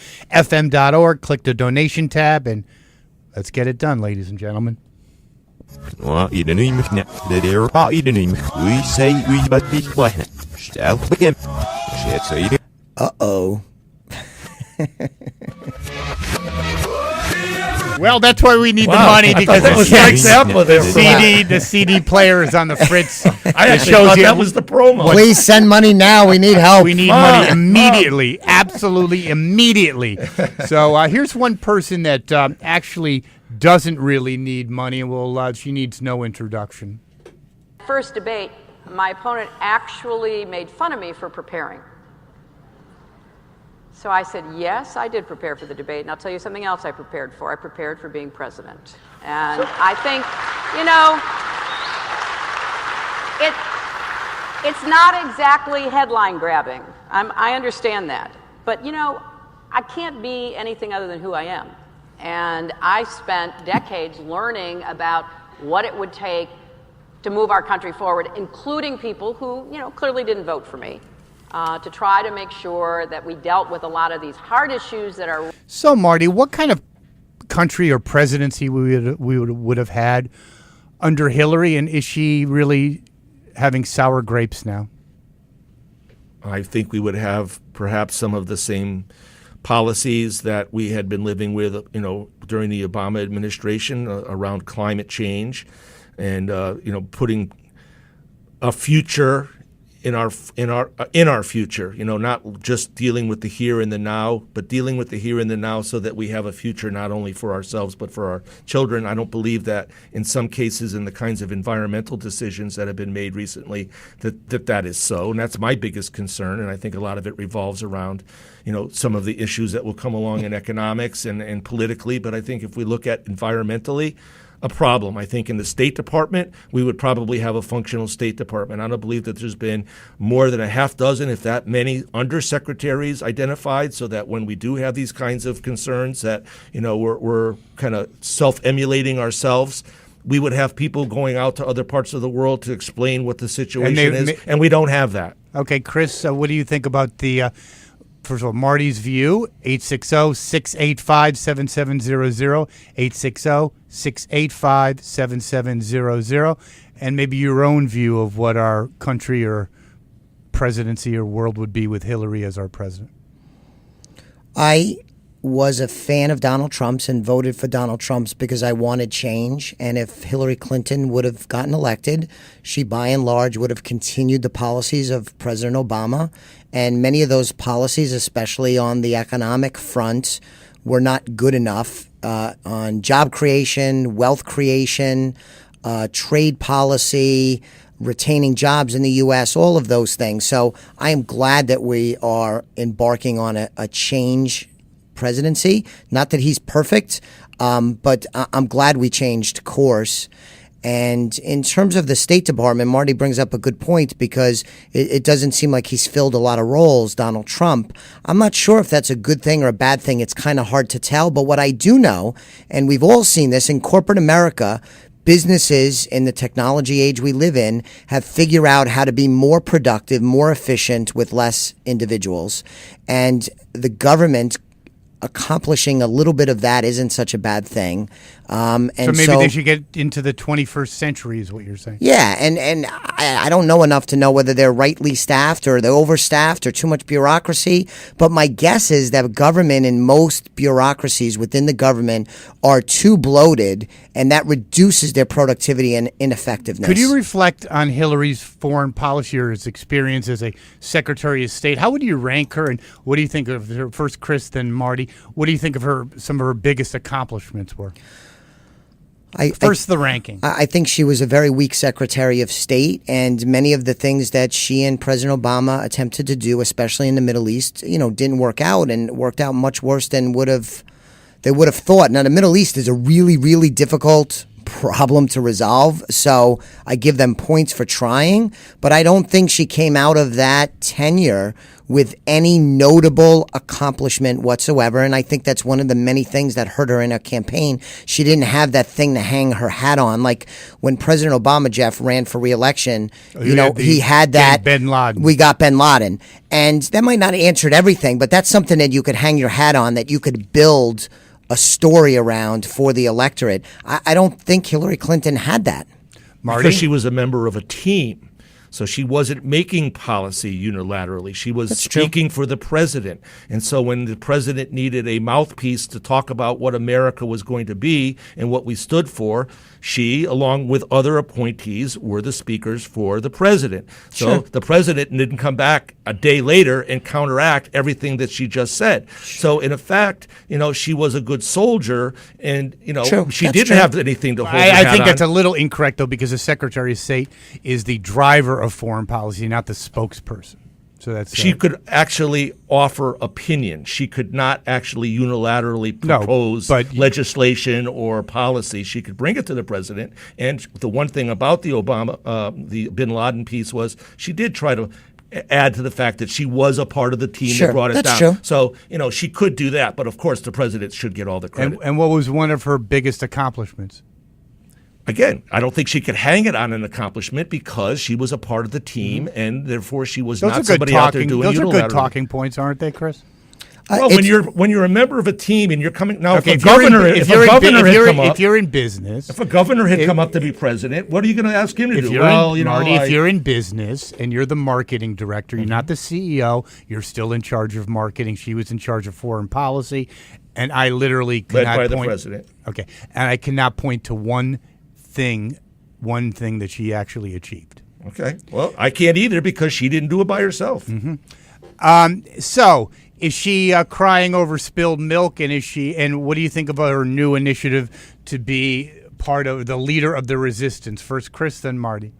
click the donation tab, and let's get it done, ladies and gentlemen. Uh-oh. Well, that's why we need the Wow. money, I because thought that was the an example there. the CD player is on the fritz. I actually shows thought you- that was the promo. Please send money now. We need help. We need money immediately, absolutely immediately. So here's one person that actually doesn't really need money, and she needs no introduction. First debate, my opponent actually made fun of me for preparing. So I said, yes, I did prepare for the debate, and I'll tell you something else I prepared for. I prepared for being president. And I think, it's not exactly headline grabbing. I understand that. But, I can't be anything other than who I am. And I spent decades learning about what it would take to move our country forward, including people who, clearly didn't vote for me. To try to make sure that we dealt with a lot of these hard issues that are. So, Marty, what kind of country or presidency we would have had under Hillary, and is she really having sour grapes now? I think we would have perhaps some of the same policies that we had been living with, during the Obama administration around climate change, and putting a future in our future, not just dealing with the here and the now, but dealing with the here and the now so that we have a future not only for ourselves but for our children. I don't believe that in some cases in the kinds of environmental decisions that have been made recently that is so, and that's my biggest concern. And I think a lot of it revolves around some of the issues that will come along in economics and politically. But I think if we look at environmentally, a problem. I think in the State Department, we would probably have a functional State Department. I don't believe that there's been more than a half dozen, if that many, undersecretaries identified, so that when we do have these kinds of concerns that, we're kind of self-emulating ourselves, we would have people going out to other parts of the world to explain what the situation is, and we don't have that. Okay, Chris, what do you think about the first of all, Marty's view, 860-685-7700, 860-685-7700, and maybe your own view of what our country or presidency or world would be with Hillary as our president. I was a fan of Donald Trump's and voted for Donald Trump's because I wanted change. And if Hillary Clinton would have gotten elected, she by and large would have continued the policies of President Obama. And many of those policies, especially on the economic front, were not good enough on job creation, wealth creation, trade policy, retaining jobs in the U.S., all of those things. So I am glad that we are embarking on a change presidency. Not that he's perfect, but I'm glad we changed course. And in terms of the State Department, Marty brings up a good point because it doesn't seem like he's filled a lot of roles, Donald Trump. I'm not sure if that's a good thing or a bad thing. It's kind of hard to tell. But what I do know, and we've all seen this in corporate America, businesses in the technology age we live in have figured out how to be more productive, more efficient with less individuals. And the government accomplishing a little bit of that isn't such a bad thing. So maybe they should get into the 21st century is what you're saying. Yeah, and I don't know enough to know whether they're rightly staffed or they're overstaffed or too much bureaucracy, but my guess is that government and most bureaucracies within the government are too bloated, and that reduces their productivity and ineffectiveness. Could you reflect on Hillary's foreign policy or his experience as a Secretary of State? How would you rank her, and what do you think of her? First Chris, then Marty. What do you think of some of her biggest accomplishments were? The ranking. I think she was a very weak Secretary of State, and many of the things that she and President Obama attempted to do, especially in the Middle East, didn't work out, and worked out much worse than they would have thought. Now, the Middle East is a really, really difficult problem to resolve, so I give them points for trying, but I don't think she came out of that tenure with any notable accomplishment whatsoever, and I think that's one of the many things that hurt her in her campaign. She didn't have that thing to hang her hat on. Like when President Obama, Jeff, ran for re-election, he had that. Bin Laden. We got bin Laden. And that might not have answered everything, but that's something that you could hang your hat on, that you could build a story around for the electorate. I don't think Hillary Clinton had that. Marty? Because she was a member of a team. So she wasn't making policy unilaterally. She was speaking for the president. And so when the president needed a mouthpiece to talk about what America was going to be and what we stood for, she, along with other appointees, were the speakers for the president. So the president didn't come back a day later and counteract everything that she just said. So in effect, she was a good soldier, and she didn't have anything to hold her hat I think on. that's a little incorrect, though, because the Secretary of State is the driver of foreign policy, not the spokesperson. So that's she could actually offer opinion. She could not actually unilaterally propose legislation or policy. She could bring it to the president. And the one thing about the the bin Laden piece was she did try to add to the fact that she was a part of the team that brought it down. True. So, she could do that. But of course, the president should get all the credit. And what was one of her biggest accomplishments? Again, I don't think she could hang it on an accomplishment because she was a part of the team, and therefore she was not somebody out there doing Those unilaterally. are good talking points, aren't they, Chris? Well, when you're a member of a team and you're coming now, Okay, if you're in business, if a governor had come up to be president, what are you going to ask him to do? Marty, if you're in business and you're the marketing director, you're not the CEO, you're still in charge of marketing. She was in charge of foreign policy, and I literally led cannot by point. the president. Okay, and I cannot point to one thing that she actually achieved. Okay, well, I can't either because she didn't do it by herself. So, is she crying over spilled milk? And what do you think about her new initiative to be part of the leader of the resistance? First Chris, then Marty.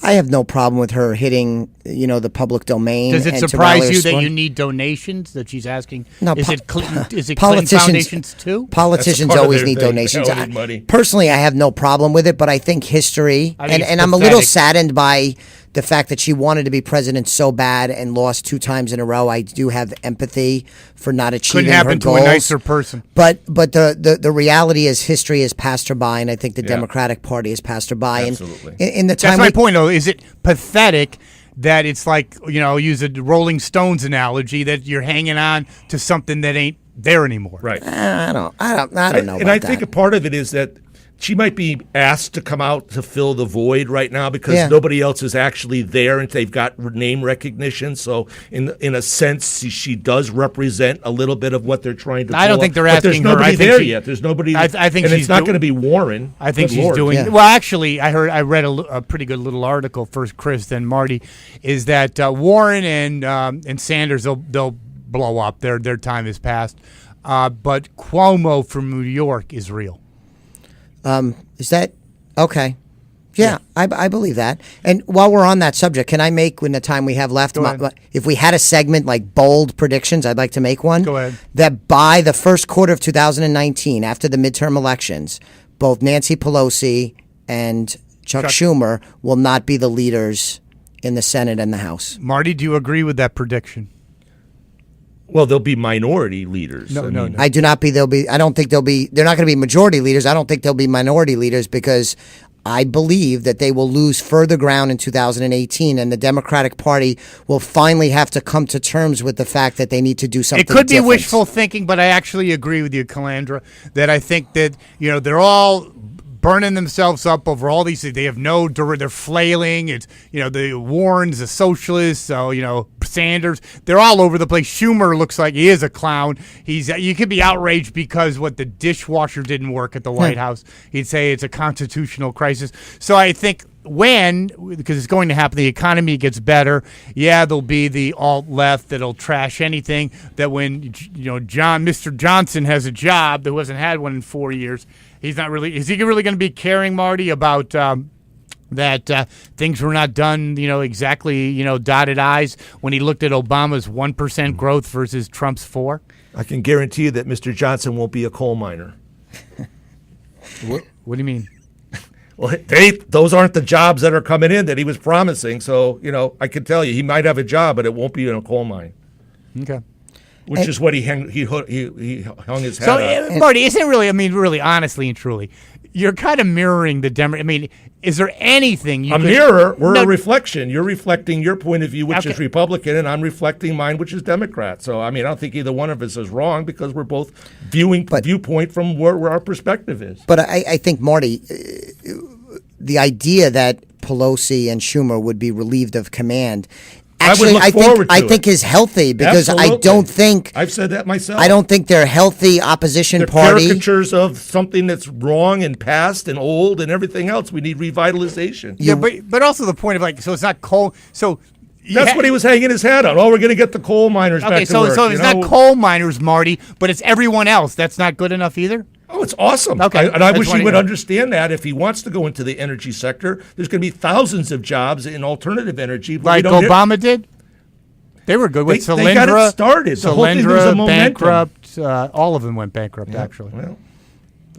I have no problem with her hitting, the public domain. Does it and surprise you that you need donations? That she's asking? No, is it Clinton politicians foundations too? Politicians always need donations. Money. Personally, I have no problem with it, but I think history, and I'm a little saddened by the fact that she wanted to be president so bad and lost 2 times in a row. I do have empathy for not achieving her goals. Couldn't happen to a nicer person. But the reality is history has passed her by, and I think the Democratic Party has passed her by. Absolutely. And in the time that's my point, though. Is it pathetic that it's like, use a Rolling Stones analogy, that you're hanging on to something that ain't there anymore? Right. I don't know And about I think a part of it is that she might be asked to come out to fill the void right now because nobody else is actually there and they've got name recognition. So in a sense, she does represent a little bit of what they're trying to. I don't think they're asking her. There's nobody there yet. There's nobody. I think and she's it's not going to be Warren. I think she's doing. Yeah. Well, actually, I read a pretty good little article. First Chris, then Marty, is that Warren and Sanders they'll blow up. Their time is past. But Cuomo from New York is real. Is that okay? Yeah. I believe that. And while we're on that subject, can I make, in the time we have left, if we had a segment like bold predictions, I'd like to make one. Go ahead. That by the first quarter of 2019, after the midterm elections, both Nancy Pelosi and Chuck Schumer will not be the leaders in the Senate and the House. Marty, do you agree with that prediction? Well, they'll be minority leaders. No. I do not be. I don't think they'll be. They're not going to be majority leaders. I don't think they'll be minority leaders because I believe that they will lose further ground in 2018, and the Democratic Party will finally have to come to terms with the fact that they need to do something. It could different. be wishful thinking, but I actually agree with you, Calandra, that I think that they're all burning themselves up over all these things. They have they're flailing. It's, the Warrens, the socialists, so, Sanders, they're all over the place. Schumer looks like he is a clown. You could be outraged because the dishwasher didn't work at the White House. He'd say it's a constitutional crisis. So I think because it's going to happen, the economy gets better. Yeah, there'll be the alt-left that'll trash anything that when, Mr. Johnson has a job that hasn't had one in 4 years, is he really going to be caring, Marty, about that things were not done, exactly, dotted I's when he looked at Obama's 1% growth versus Trump's 4%? I can guarantee you that Mr. Johnson won't be a coal miner. What do you mean? Well, those aren't the jobs that are coming in that he was promising. So, I can tell you he might have a job, but it won't be in a coal mine. Okay. Which is what he hung his hat on. So, Marty, isn't it really, really honestly and truly, you're kind of mirroring the Democrat. Is there anything you mirror? We're a reflection. You're reflecting your point of view, which is Republican, and I'm reflecting mine, which is Democrat. So, I don't think either one of us is wrong because we're both viewpoint from where our perspective is. But I think, Marty, the idea that Pelosi and Schumer would be relieved of command, actually, I think is healthy because Absolutely. I don't think I've said that myself. I don't think they're a healthy opposition they're party. Caricatures of something that's wrong and past and old and everything else. We need revitalization. Yeah, but also the point of so it's not coal. So that's what he was hanging his hat on. Oh, we're going to get the coal miners back to work. So it's not coal miners, Marty, but it's everyone else. That's not good enough either? Oh, it's awesome. Okay. I wish he would understand that if he wants to go into the energy sector. There's going to be thousands of jobs in alternative energy. Like Obama did? They were good with Solyndra. They got it started. The whole thing was a momentum. Bankrupt. All of them went bankrupt, actually. Well.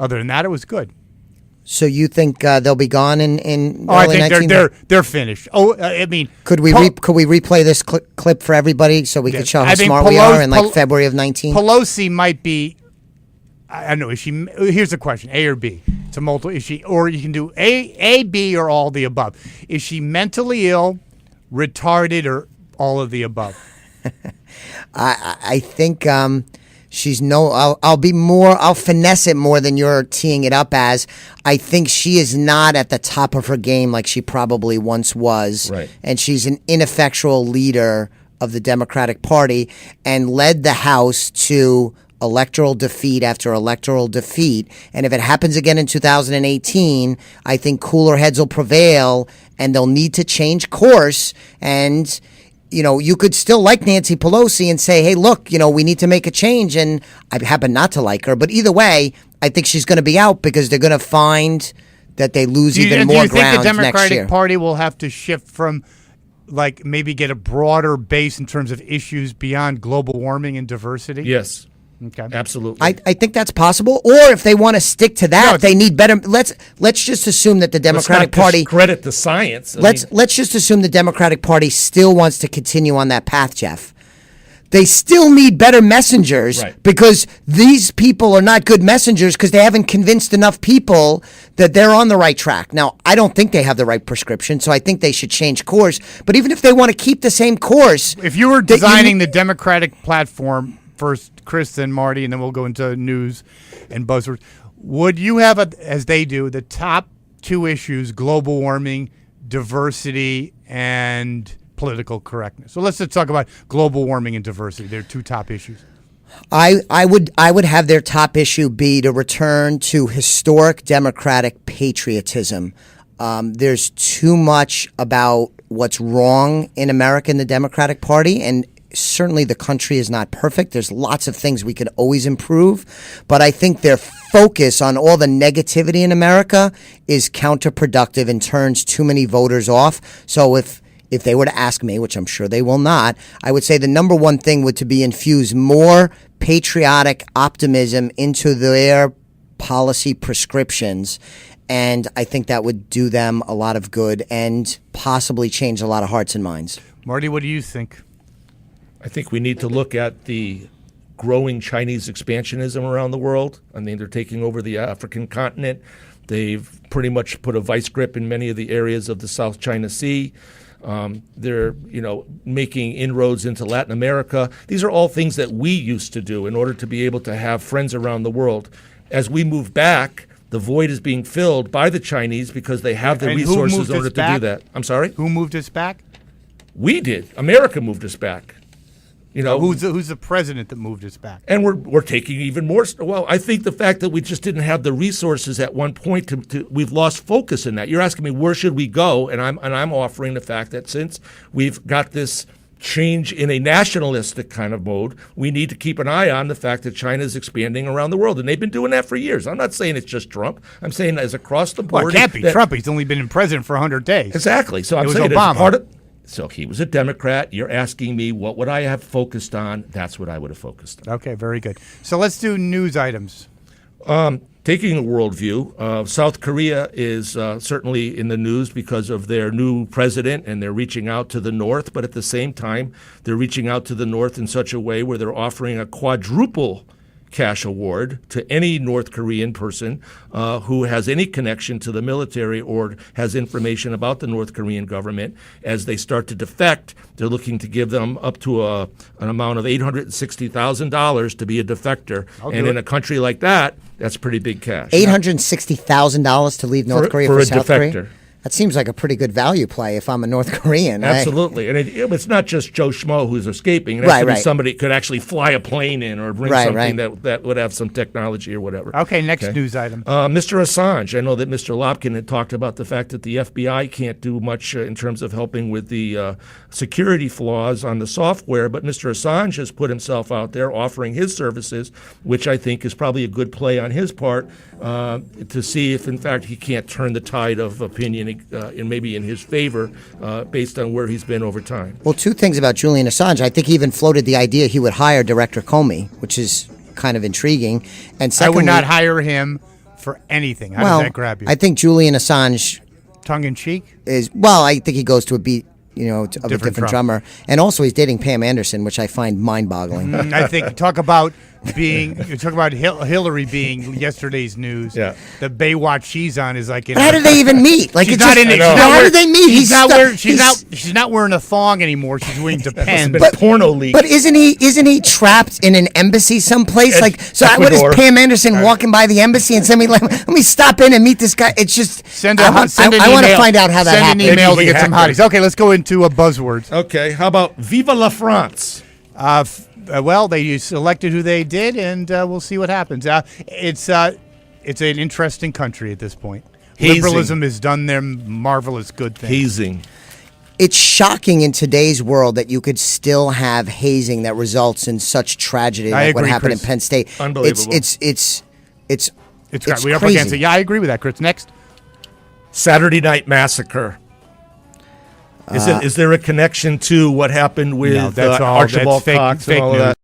Other than that, it was good. So you think they'll be gone in I early think they're finished. Could we replay this clip for everybody so we could show how smart we are in February of 19? Pelosi might be. I don't know. Is she? Here's the question: A or B? It's a multiple. Is she? Or you can do A, B, or all the above. Is she mentally ill, retarded, or all of the above? I think she's I'll finesse it more than you're teeing it up as. I think she is not at the top of her game like she probably once was. Right. And she's an ineffectual leader of the Democratic Party and led the House to electoral defeat after electoral defeat. And if it happens again in 2018, I think cooler heads will prevail and they'll need to change course. And, you know, you could still like Nancy Pelosi and say, hey, look, you know, we need to make a change. And I happen not to like her. But either way, I think she's going to be out because they're going to find that they lose even more ground next year. Do you think the Democratic Party will have to shift from, like, maybe get a broader base in terms of issues beyond global warming and diversity? Yes. Okay. Absolutely. I think that's possible. Or if they want to stick to that, they need better. Let's just assume that the Democratic Party credit the science. Let's just assume the Democratic Party still wants to continue on that path, Jeff. They still need better messengers because these people are not good messengers because they haven't convinced enough people that they're on the right track. Now, I don't think they have the right prescription, so I think they should change course. But even if they want to keep the same course, if you were designing the Democratic platform, first Chris, then Marty, and then we'll go into news and buzzwords, would you have, as they do, the top two issues: global warming, diversity, and political correctness? So let's talk about global warming and diversity. They're two top issues. I would have their top issue be to return to historic Democratic patriotism. There's too much about what's wrong in America in the Democratic Party, and certainly the country is not perfect. There's lots of things we could always improve, but I think their focus on all the negativity in America is counterproductive and turns too many voters off. So if they were to ask me, which I'm sure they will not, I would say the number one thing would to be infuse more patriotic optimism into their policy prescriptions. And I think that would do them a lot of good and possibly change a lot of hearts and minds. Marty, what do you think? I think we need to look at the growing Chinese expansionism around the world. I mean, they're taking over the African continent. They've pretty much put a vice grip in many of the areas of the South China Sea. They're, making inroads into Latin America. These are all things that we used to do in order to be able to have friends around the world. As we move back, the void is being filled by the Chinese because they have the resources in order to do that. I'm sorry? Who moved us back? We did. America moved us back. Who's the president that moved us back? And we're taking even more. Well, I think the fact that we just didn't have the resources at one point we've lost focus in that. You're asking me where should we go, and I'm offering the fact that since we've got this change in a nationalistic kind of mode, we need to keep an eye on the fact that China is expanding around the world, and they've been doing that for years. I'm not saying it's just Trump. I'm saying as across the board. Well, it can't be Trump. He's only been in president for 100 days. Exactly. So I'm saying Obama. So he was a Democrat. You're asking me what would I have focused on? That's what I would have focused on. Okay, very good. So let's do news items. Taking a worldview, South Korea is certainly in the news because of their new president, and they're reaching out to the North. But at the same time, they're reaching out to the North in such a way where they're offering a quadruple cash award to any North Korean person who has any connection to the military or has information about the North Korean government. As they start to defect, they're looking to give them up to an amount of $860,000 to be a defector. And in a country like that, that's pretty big cash. $860,000 to leave North Korea for South defector. Korea? That seems like a pretty good value play if I'm a North Korean. Absolutely. And it's not just Joe Schmo who's escaping. It has to be somebody who could actually fly a plane in or bring something that would have some technology or whatever. Okay, next news item. Mr. Assange. I know that Mr. Lopkin had talked about the fact that the FBI can't do much in terms of helping with the security flaws on the software, but Mr. Assange has put himself out there offering his services, which I think is probably a good play on his part to see if, in fact, he can't turn the tide of opinion maybe in his favor based on where he's been over time. Well, two things about Julian Assange. I think he even floated the idea he would hire Director Comey, which is kind of intriguing. And secondly, I would not hire him for anything. How does that grab you? I think Julian Assange, tongue-in-cheek, I think he goes to a beat of a different drummer. And also he's dating Pam Anderson, which I find mind-boggling. I think, talk about being you talk about Hillary being yesterday's news. Yeah. The Baywatch she's on is like. But how did they even meet? Like, she's it's not just, in it. how did they meet? She's not wearing a thong anymore. She's wearing depends. But porno leak. But isn't he trapped in an embassy someplace? Like, so what is Ecuador. Pam Anderson walking by the embassy and saying, let me stop in and meet this guy? It's just I want to find out how that happened. Send an email to get some hotties. Okay, let's go into buzzwords. Okay, how about Viva la France? Well, they selected who they did, and we'll see what happens. It's an interesting country at this point. Hazing. Liberalism has done their marvelous good things. Hazing. It's shocking in today's world that you could still have hazing that results in such tragedy like what happened in Penn State. Unbelievable. It's we're up against it. Yeah, I agree with that, Chris. Next. Saturday Night Massacre. Is there a connection to what happened with no, that's Archibald fake, Cox fake and all of news. that?